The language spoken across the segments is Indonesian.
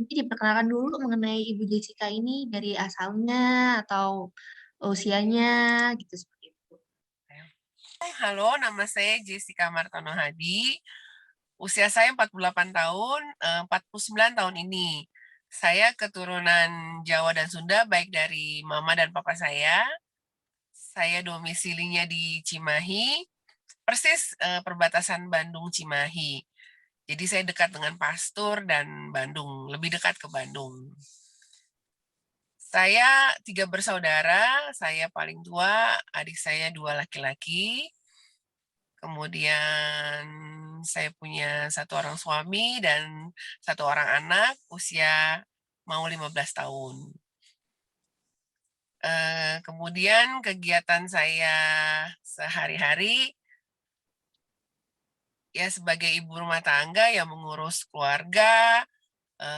mungkin diperkenalkan dulu mengenai Ibu Jessica ini dari asalnya atau usianya gitu seperti itu. Halo, nama saya Jessica Martono Hadi. Usia saya 48 tahun, 49 tahun ini. Saya keturunan Jawa dan Sunda, baik dari mama dan papa saya. Saya domisilinya di Cimahi, persis perbatasan Bandung Cimahi. Jadi saya dekat dengan Pastur dan Bandung, lebih dekat ke Bandung. Saya 3 bersaudara, saya paling tua, adik saya 2 laki-laki. Kemudian saya punya 1 orang suami dan 1 orang anak, usia mau 15 tahun. Kemudian kegiatan saya sehari-hari, ya sebagai ibu rumah tangga yang mengurus keluarga,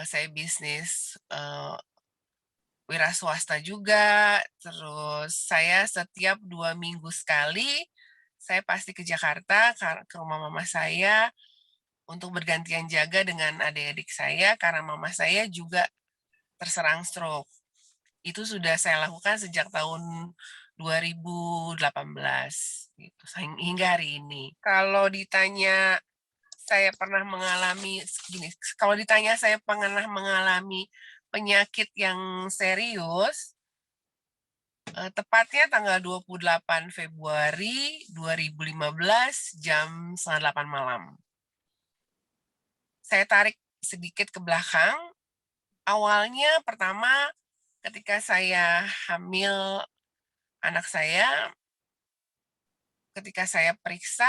saya bisnis, wira swasta juga, terus saya setiap 2 minggu sekali, saya pasti ke Jakarta, ke rumah mama saya, untuk bergantian jaga dengan adik-adik saya karena mama saya juga terserang stroke. Itu sudah saya lakukan sejak tahun 2018 gitu, hingga hari ini. Kalau ditanya saya pernah mengalami penyakit yang serius, tepatnya tanggal 28 Februari 2015 jam 7:30 malam. Saya tarik sedikit ke belakang. Awalnya pertama ketika saya hamil anak saya, ketika saya periksa,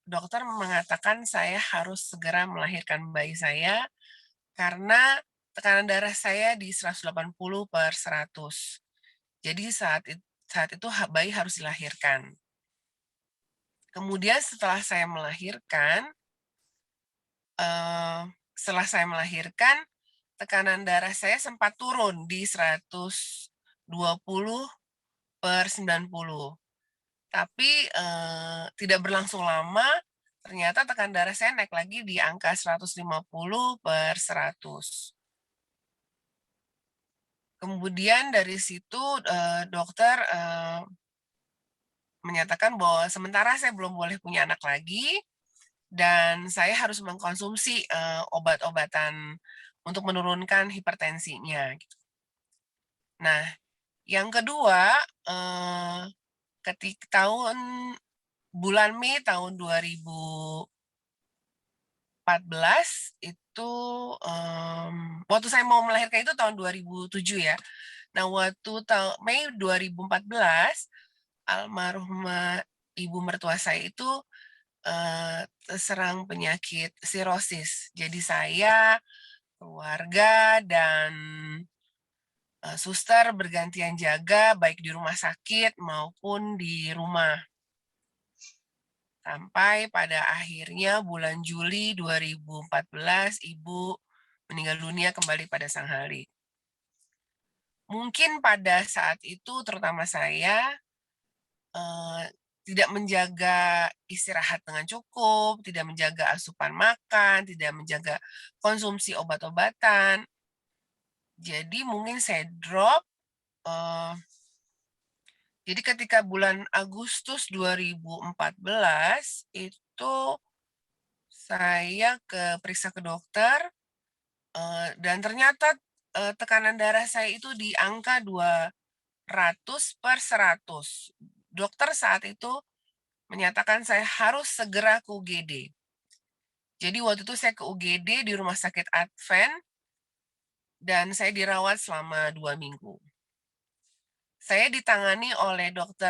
dokter mengatakan saya harus segera melahirkan bayi saya karena tekanan darah saya di 180/100. Jadi saat itu bayi harus dilahirkan. Kemudian setelah saya melahirkan, tekanan darah saya sempat turun di 120/90. Tapi, tidak berlangsung lama, ternyata tekanan darah saya naik lagi di angka 150/100. Kemudian dari situ, dokter, menyatakan bahwa sementara saya belum boleh punya anak lagi, dan saya harus mengkonsumsi, obat-obatan untuk menurunkan hipertensinya, gitu. Nah, yang kedua, bulan Mei tahun 2014 itu, waktu saya mau melahirkan itu tahun 2007 ya. Nah, waktu Mei 2014, almarhumah ibu mertua saya itu, terserang penyakit sirosis. Jadi saya, keluarga, dan suster bergantian jaga baik di rumah sakit maupun di rumah. Sampai pada akhirnya bulan Juli 2014 ibu meninggal dunia kembali pada sang Halik. Mungkin pada saat itu terutama saya, eee, tidak menjaga istirahat dengan cukup, tidak menjaga asupan makan, tidak menjaga konsumsi obat-obatan. Jadi mungkin saya drop, eee, jadi ketika bulan Agustus 2014 itu saya periksa ke dokter, dan ternyata, tekanan darah saya itu di angka 200/100. Dokter saat itu menyatakan saya harus segera ke UGD. Jadi waktu itu saya ke UGD di Rumah Sakit Advent dan saya dirawat selama 2 minggu. Saya ditangani oleh dokter,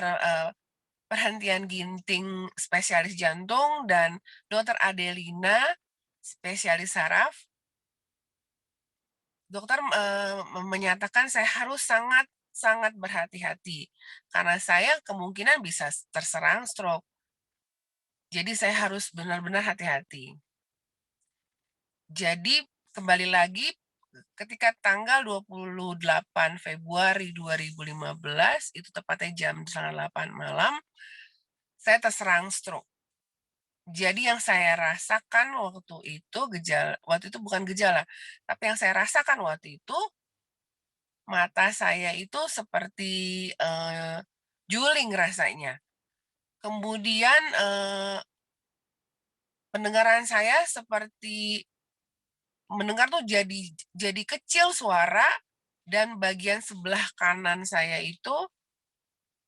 perhentian ginting spesialis jantung dan dokter Adelina, spesialis saraf. Dokter, menyatakan saya harus sangat sangat berhati-hati, karena saya kemungkinan bisa terserang stroke. Jadi saya harus benar-benar hati-hati. Jadi kembali lagi ketika tanggal 28 Februari 2015, itu tepatnya jam 7:30 malam, saya terserang stroke. Jadi yang saya rasakan waktu itu bukan gejala, tapi yang saya rasakan waktu itu, mata saya itu seperti, juling rasanya. Kemudian, pendengaran saya seperti mendengar tuh jadi kecil suara, dan bagian sebelah kanan saya itu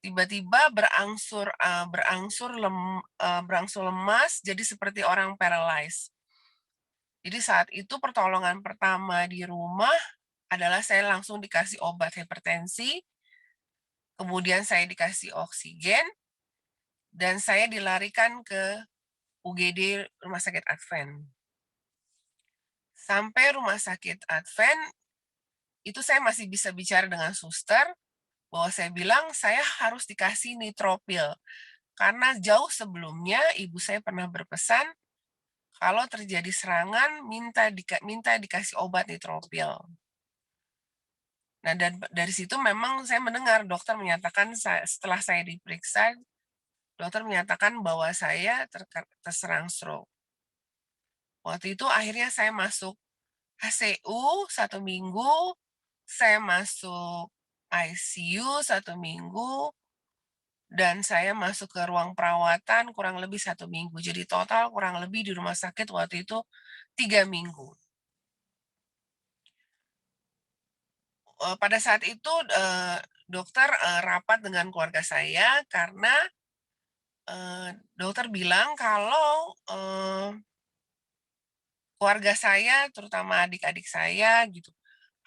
tiba-tiba berangsur lemas, jadi seperti orang paralyzed. Jadi saat itu pertolongan pertama di rumah adalah saya langsung dikasih obat hipertensi, kemudian saya dikasih oksigen, dan saya dilarikan ke UGD Rumah Sakit Advent. Sampai Rumah Sakit Advent, itu saya masih bisa bicara dengan suster, bahwa saya bilang, "Saya harus dikasih nitropil." Karena jauh sebelumnya ibu saya pernah berpesan, kalau terjadi serangan minta dikasih obat nitropil. Nah, dan dari situ memang saya mendengar dokter menyatakan setelah saya diperiksa, dokter menyatakan bahwa saya terserang stroke. Waktu itu akhirnya saya masuk HCU 1 minggu, saya masuk ICU 1 minggu, dan saya masuk ke ruang perawatan kurang lebih 1 minggu. Jadi total kurang lebih di rumah sakit waktu itu 3 minggu. Pada saat itu, dokter, rapat dengan keluarga saya karena, dokter bilang kalau, keluarga saya, terutama adik-adik saya gitu,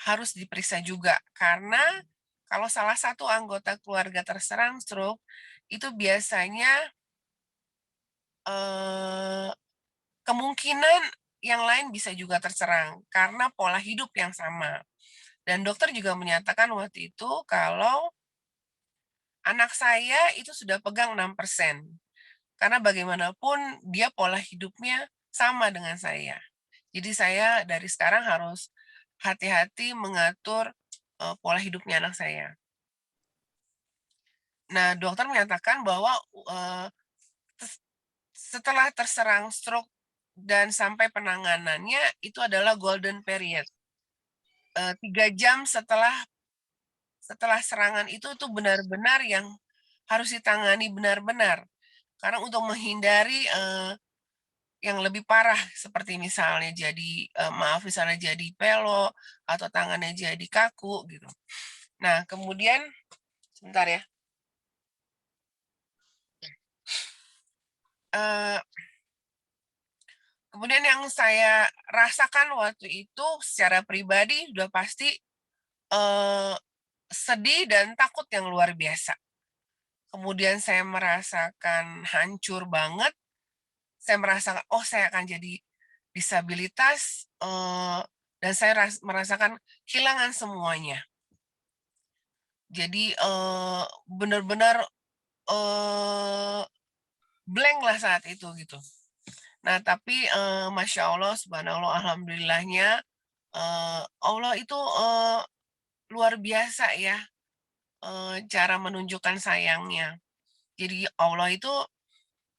harus diperiksa juga. Karena kalau salah satu anggota keluarga terserang stroke, itu biasanya, eee, kemungkinan yang lain bisa juga terserang karena pola hidup yang sama. Dan dokter juga menyatakan waktu itu kalau anak saya itu sudah pegang 6%. Karena bagaimanapun dia pola hidupnya sama dengan saya. Jadi saya dari sekarang harus hati-hati mengatur, pola hidupnya anak saya. Nah, dokter menyatakan bahwa, eee, tes setelah terserang stroke dan sampai penanganannya itu adalah golden period. 3 jam setelah serangan itu tuh benar-benar yang harus ditangani benar-benar. Karena untuk menghindari, yang lebih parah seperti misalnya misalnya jadi pelok atau tangannya jadi kaku gitu. Nah, kemudian sebentar ya, eee, kemudian yang saya rasakan waktu itu secara pribadi udah pasti, eee, sedih dan takut yang luar biasa. Kemudian saya merasakan hancur banget, saya merasakan, "Oh, saya akan jadi disabilitas," dan saya merasakan kehilangan semuanya. Jadi, bener-bener, eee, blank-lah saat itu gitu. Nah tapi, masya Allah, subhanallah, alhamdulillahnya, Allah itu, luar biasa ya, cara menunjukkan sayangnya. Jadi Allah itu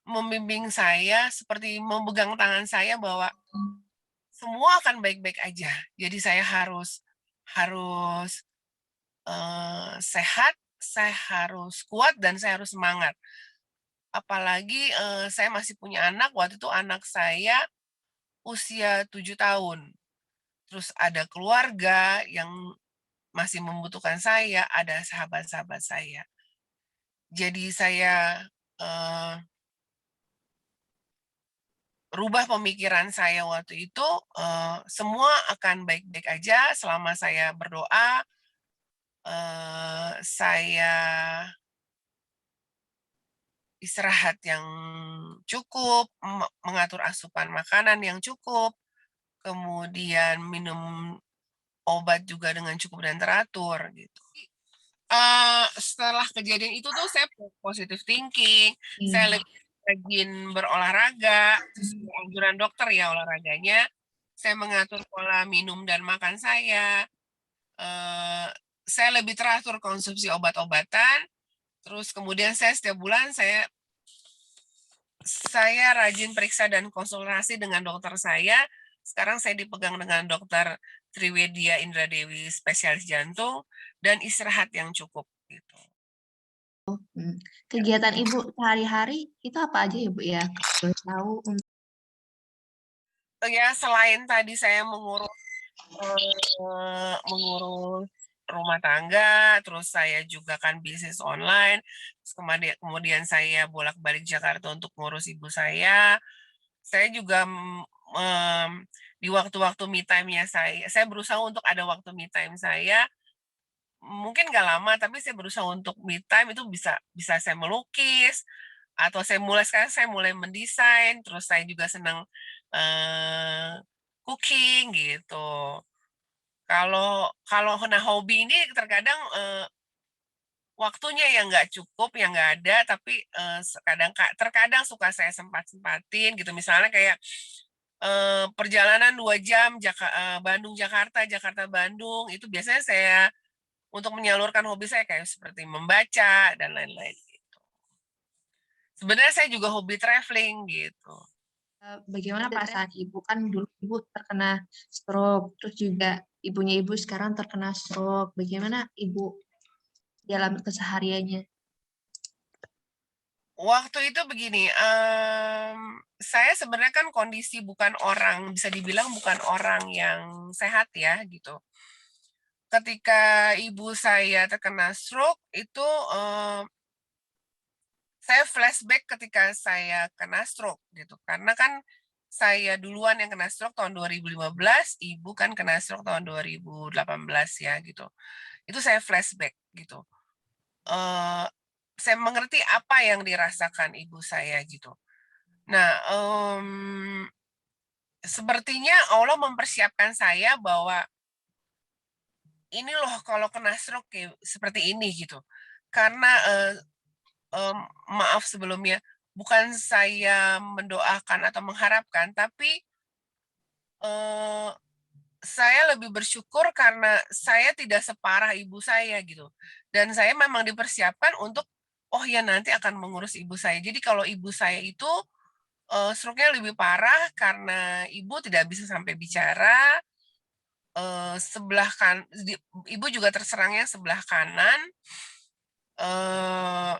membimbing saya seperti memegang tangan saya bahwa semua akan baik-baik aja. Jadi saya harus harus, sehat, saya harus kuat, dan saya harus semangat. Apalagi, saya masih punya anak, waktu itu anak saya usia 7 tahun. Terus ada keluarga yang masih membutuhkan saya, ada sahabat-sahabat saya. Jadi saya, eee, rubah pemikiran saya waktu itu, semua akan baik-baik aja selama saya berdoa, saya istirahat yang cukup, mengatur asupan makanan yang cukup, kemudian minum obat juga dengan cukup dan teratur gitu. Setelah kejadian itu tuh saya positive thinking, saya Iya. lebih rajin berolahraga, sesuai anjuran dokter ya olahraganya, saya mengatur pola minum dan makan saya lebih teratur konsumsi obat-obatan, terus kemudian saya setiap bulan saya rajin periksa dan konsultasi dengan dokter saya. Sekarang saya dipegang dengan dokter Triwedia Indradewi, spesialis jantung, dan istirahat yang cukup, gitu. Ya. Kegiatan Ibu sehari-hari itu apa aja ya, Bu, ya? Boleh tahu Ya, selain tadi saya mengurus rumah tangga, terus saya juga kan bisnis online, terus kemudian kemudian saya bolak-balik Jakarta untuk ngurus ibu saya. Saya juga, di waktu-waktu me time-nya saya berusaha untuk ada waktu me time saya, mungkin nggak lama, tapi saya berusaha untuk me time itu bisa bisa saya melukis, atau sekarang saya mulai mendesain, terus saya juga senang, cooking gitu. Kalau kalau nah hobi ini terkadang, waktunya yang nggak cukup, yang nggak ada, tapi, terkadang suka saya sempat-sempatin gitu. Misalnya kayak, perjalanan 2 jam Bandung-Jakarta, Jakarta-Bandung, itu biasanya saya untuk menyalurkan hobi saya kayak seperti membaca dan lain-lain gitu. Sebenarnya saya juga hobi traveling gitu. bagaimana perasaan Ibu? Kan dulu Ibu terkena stroke, terus juga ibunya Ibu sekarang terkena stroke. Bagaimana Ibu dalam kesehariannya? Waktu itu begini, saya sebenarnya kan kondisi bukan orang bisa dibilang bukan orang yang sehat ya, gitu. Ketika ibu saya terkena stroke itu, saya flashback ketika saya kena stroke gitu, karena kan saya duluan yang kena stroke tahun 2015, ibu kan kena stroke tahun 2018 ya gitu. Itu saya flashback gitu. Eee, saya mengerti apa yang dirasakan ibu saya gitu. Nah, sepertinya Allah mempersiapkan saya bahwa, ini loh kalau kena stroke kayak seperti ini gitu. Karena, maaf sebelumnya, bukan saya mendoakan atau mengharapkan, tapi, eee, saya lebih bersyukur karena saya tidak separah ibu saya gitu. Dan saya memang dipersiapkan untuk, oh ya nanti akan mengurus ibu saya. Jadi kalau ibu saya itu, stroke-nya lebih parah karena ibu tidak bisa sampai bicara, sebelah ibu juga terserangnya sebelah kanan, eee,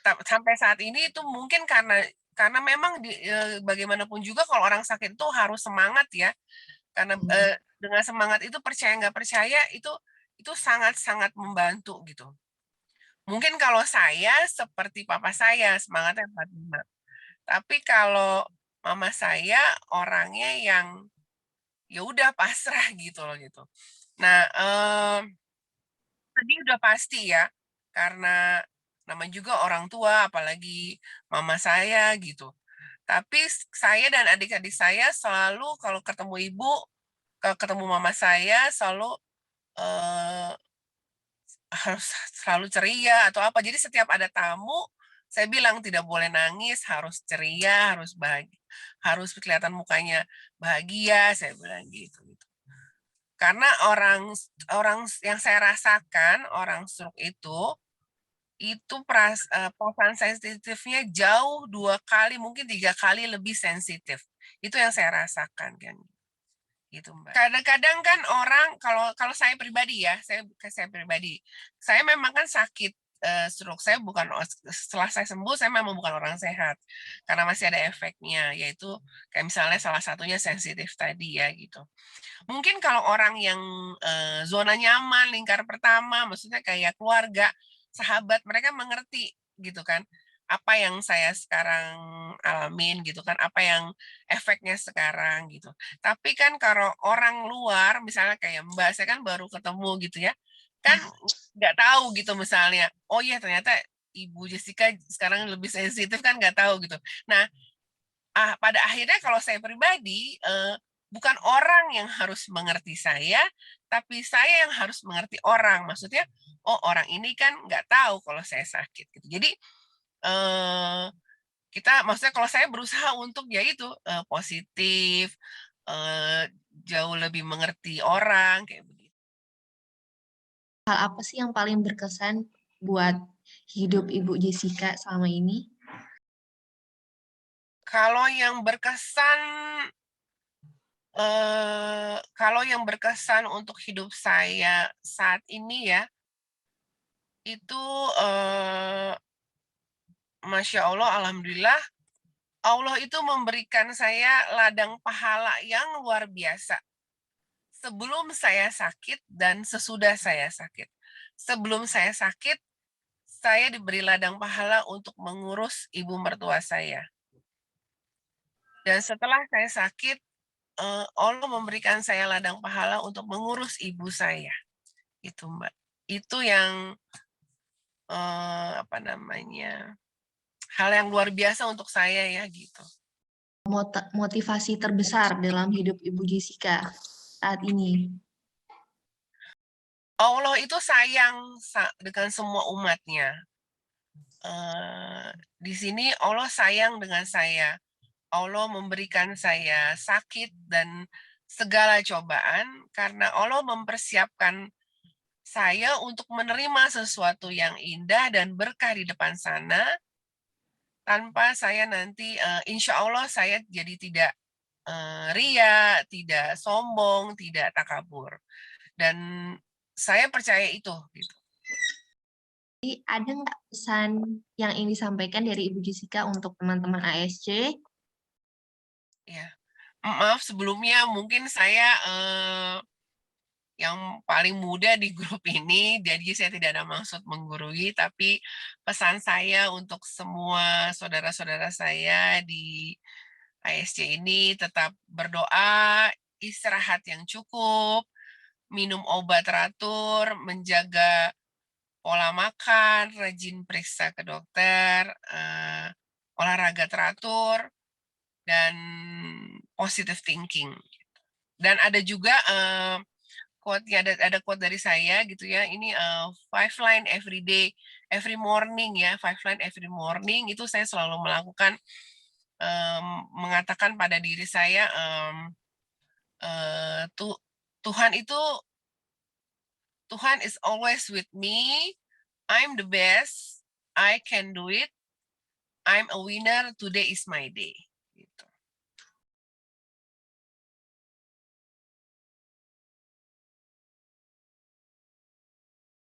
sampai saat ini itu mungkin karena memang bagaimanapun juga kalau orang sakit itu harus semangat ya, karena, Mmm, dengan semangat itu percaya nggak percaya itu sangat-sangat membantu gitu. Mungkin kalau saya seperti papa saya semangatnya 45, tapi kalau mama saya orangnya yang ya udah pasrah gitu loh gitu. Nah, sedih udah pasti ya, karena namanya juga orang tua, apalagi mama saya gitu. Tapi saya dan adik-adik saya selalu kalau ketemu ibu, ketemu mama saya selalu, eee, harus selalu ceria atau apa. Jadi setiap ada tamu, saya bilang tidak boleh nangis, harus ceria, harus kelihatan mukanya bahagia, saya bilang gitu. Karena orang yang saya rasakan, orang stroke itu perasaan sensitifnya jauh 2 kali, mungkin 3 kali lebih sensitif. Itu yang saya rasakan kan, gitu, Mbak. Kadang-kadang kan orang kalau kalau saya pribadi ya, saya pribadi, saya memang kan sakit, stroke, saya bukan setelah saya sembuh, saya memang bukan orang sehat, karena masih ada efeknya, yaitu kayak misalnya salah satunya sensitif tadi ya, gitu. Mungkin kalau orang yang, zona nyaman, lingkar pertama, maksudnya kayak keluarga, sahabat, mereka mengerti gitu kan, apa yang saya sekarang alamin gitu kan, apa yang efeknya sekarang gitu. Tapi kan kalau orang luar, misalnya kayak Mbak, saya kan baru ketemu gitu ya, kan nggak tahu gitu misalnya, oh ya ternyata Ibu Jessica sekarang lebih sensitif kan nggak tahu gitu. Nah, pada akhirnya kalau saya pribadi, bukan orang yang harus mengerti saya, tapi saya yang harus mengerti orang. Maksudnya, oh orang ini kan nggak tahu kalau saya sakit gitu. Jadi, eee, maksudnya kalau saya berusaha untuk ya itu, positif, jauh lebih mengerti orang, kayak begitu. hal apa sih yang paling berkesan buat hidup Ibu Jessica selama ini? Kalau yang berkesan untuk hidup saya saat ini ya, itu, masya Allah, alhamdulillah, Allah itu memberikan saya ladang pahala yang luar biasa. Sebelum saya sakit dan sesudah saya sakit. Sebelum saya sakit, saya diberi ladang pahala untuk mengurus ibu mertua saya. Dan setelah saya sakit, Allah memberikan saya ladang pahala untuk mengurus ibu saya. Itu, Mbak. Itu yang, apa namanya, hal yang luar biasa untuk saya ya, gitu. Motivasi terbesar dalam hidup Ibu Jessica saat ini? Allah itu sayang dengan semua umatnya. Di sini Allah sayang dengan saya. Allah memberikan saya sakit dan segala cobaan karena Allah mempersiapkan saya untuk menerima sesuatu yang indah dan berkah di depan sana, tanpa saya nanti, insya Allah saya jadi tidak, ria, tidak sombong, tidak takabur. Dan saya percaya itu, gitu. Jadi ada nggak pesan yang ingin disampaikan dari Ibu Jessica untuk teman-teman ASC? Ya. Maaf sebelumnya mungkin saya, yang paling muda di grup ini, jadi saya tidak ada maksud menggurui, tapi pesan saya untuk semua saudara-saudara saya di ASC ini tetap berdoa, istirahat yang cukup, minum obat teratur, menjaga pola makan, rajin periksa ke dokter, olahraga teratur, dan positive thinking. Dan ada juga quote-nya, ada quote dari saya gitu ya, ini, 5 line every day, every morning ya, 5 line every morning itu saya selalu melakukan, mengatakan pada diri saya, eee, tu Tuhan is always with me, I'm the best, I can do it, I'm a winner, today is my day.